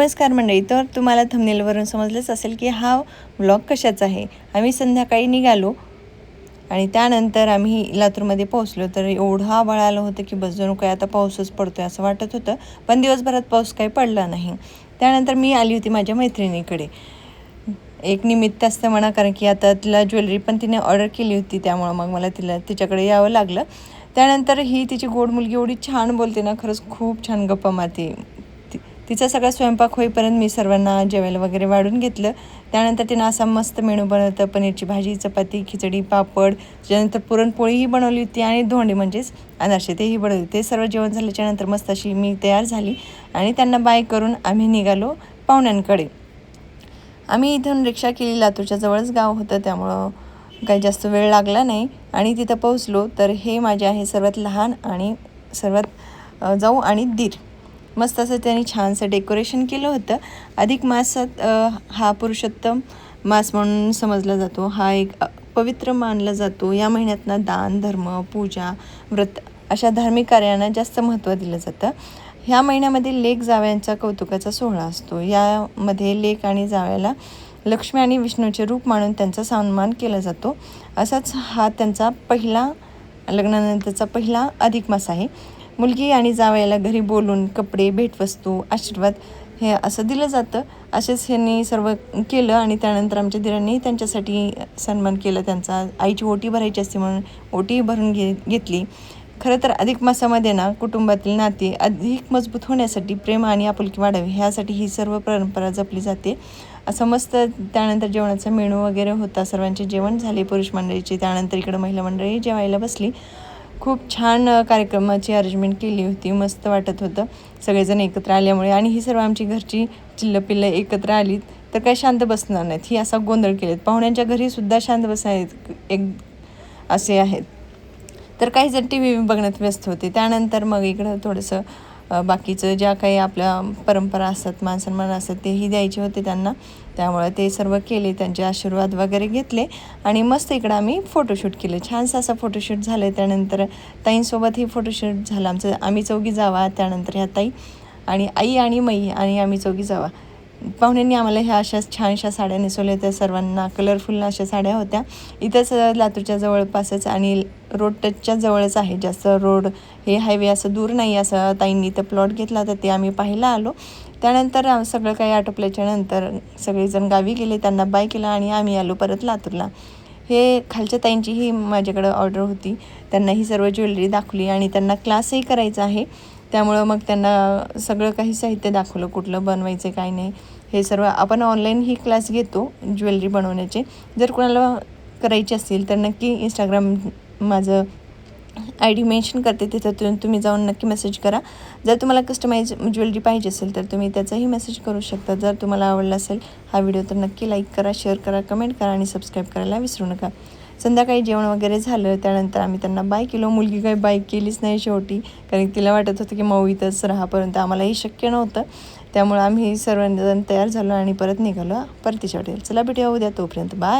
नमस्कार मंडळी. तर तुम्हाला थंबनेलवरून समजलंच असेल की हा व्लॉग कशाचा आहे. आम्ही संध्याकाळी निघालो आणि त्यानंतर आम्ही लातूरमध्ये पोहोचलो. तर एवढं आभाळ आलं होतं की बस जणू काय आता पाऊसच पडतोय असं वाटत होतं, पण दिवसभरात पाऊस काही पडला नाही. त्यानंतर मी आली होती माझ्या मैत्रिणीकडे. एक निमित्त असतं म्हणा, कारण की आता तिला ज्वेलरी पण तिने ऑर्डर केली होती, त्यामुळं मग मला तिच्याकडे यावं लागलं. त्यानंतर ही तिची गोड मुलगी एवढी छान बोलते ना, खरंच खूप छान गप्पा मारते. तिचा सगळा स्वयंपाक होईपर्यंत मी सर्वांना जेवायला वगैरे वाढून घेतलं. त्यानंतर तिनं असा मस्त मेनू बनवतं, पनीरची भाजी, चपाती, खिचडी, पापड, त्यानंतर पुरणपोळीही बनवली होती आणि धोंडे म्हणजेच अनारसे तेही बनवले. ते सर्व जेवण झाल्याच्यानंतर मस्त अशी मी तयार झाली आणि त्यांना बाय करून आम्ही निघालो पाहुण्यांकडे. आम्ही इथून रिक्षा केली. लातूरच्या जवळच गाव होतं, त्यामुळं काही जास्त वेळ लागला नाही आणि तिथं पोहोचलो. तर हे माझे आहे सर्वात लहान आणि सर्वात जाऊ आणि दीर. मस्त असं त्यांनी छानसं डेकोरेशन केलं होतं. अधिक मासात हा पुरुषोत्तम मास म्हणून समजला जातो. हा एक पवित्र मानला जातो. या महिन्यातनं दान, धर्म, पूजा, व्रत अशा धार्मिक कार्यांना जास्त महत्त्व दिलं जातं. ह्या महिन्यामध्ये लेक जावयांचा कौतुकाचा सोहळा असतो. यामध्ये लेक आणि जावयाला लक्ष्मी आणि विष्णूचे रूप मानून त्यांचा सन्मान केला जातो. असाच हा त्यांचा लग्नानंतरचा पहिला अधिक मास आहे. मुलगी आणि जावयाला घरी बोलून कपडे, भेटवस्तू, आशीर्वाद हे असं दिलं जातं. असेच ह्यांनी सर्व केलं आणि त्यानंतर आमच्या दिरांनी त्यांच्यासाठी सन्मान केला. त्यांचा आईची ओटी भरायची असते म्हणून ओटी भरून घेतली. खरं तर अधिक मासामध्ये ना कुटुंबातील नाते अधिक मजबूत होण्यासाठी, प्रेम आणि आपुलकी वाढावी ह्यासाठी ही सर्व परंपरा जपली जाते. असं मस्त त्यानंतर जेवणाचा मेनू वगैरे होता. सर्वांचे जेवण झाले पुरुष मंडळीचे. त्यानंतर इकडं महिला मंडळी जेवायला बसली. खूप छान कार्यक्रमाची अरेंजमेंट केली होती. मस्त वाटत होतं सगळेजण एकत्र आल्यामुळे. आणि ही सर्व आमची घरची चिल्लपिल्लं एकत्र आलीत तर काही शांत बसणार नाहीत. ही असा गोंधळ केलेत. पाहुण्यांच्या घरीसुद्धा शांत बसायत एक असे आहेत. तर काही जण टी व्ही बघण्यात व्यस्त होते. त्यानंतर मग इकडं थोडंसं बाकीचं ज्या काही आपल्या परंपरा असतात, मानसन्मान असतात, तेही द्यायचे होते त्यांना. त्यामुळे ते सर्व केले, त्यांचे आशीर्वाद वगैरे घेतले आणि मस्त इकडं आम्ही फोटोशूट केले. छानसा असा फोटोशूट झालं. त्यानंतर ताईंसोबतही फोटोशूट झालं आमचं. आम्ही चौघी जावा, त्यानंतर ह्या ताई आणि आई आणि मई आणि आम्ही चौघी जावा. पाहुण्यांनी आम्हाला ह्या अशा छानशा साड्या नेसवल्या होत्या. सर्वांना कलरफुल अशा साड्या होत्या. इथंच लातूरच्या जवळपासच आणि रोड टचच्या जवळच आहे. जास्त रोड हे हायवे असं दूर नाही. असं ताईंनी इथं प्लॉट घेतला तर ते आम्ही पाहायला आलो. त्यानंतर सगळं काही आटोपल्याच्यानंतर सगळेजण गावी गेले, त्यांना बाय केला आणि आम्ही आलो परत लातूरला. हे खालच्या ताईंची ही माझ्याकडं ऑर्डर होती. त्यांना ही सर्व ज्वेलरी दाखवली आणि त्यांना क्लासही करायचा आहे. त्यामुळं मग त्यांना सगळं काही साहित्य दाखवलं, कुठलं बनवायचं काय नाही. हे सर्व आपण ऑनलाईन ही क्लास घेतो ज्वेलरी बनवण्याचे. जर कोणाला करायची असेल तर नक्की इंस्टाग्राम माझं ID मेन्शन करते, तिथं तुम्ही जाऊन नक्की मेसेज करा. जर तुम्हाला कस्टमाइज ज्वेलरी पाहिजे असेल तर तुम्ही त्याचाही मेसेज करू शकता. जर तुम्हाला आवडला असेल हा व्हिडिओ तर नक्की लाईक करा, शेअर करा, कमेंट करा आणि सबस्क्राईब करायला विसरू नका. संध्याकाळी जेवण वगैरे झालं. त्यानंतर आम्ही त्यांना बाय केलो. मुलगी काही बाय केलीच नाही शेवटी, कारण तिला वाटत होतं की मऊ इथंच राहापर्यंत आम्हालाही शक्य नव्हतं. त्यामुळे आम्ही सर्वजण तयार झालो आणि परत निघालो परतीच्या हॉटेल. चला भेटूया उद्या, तोपर्यंत बाय.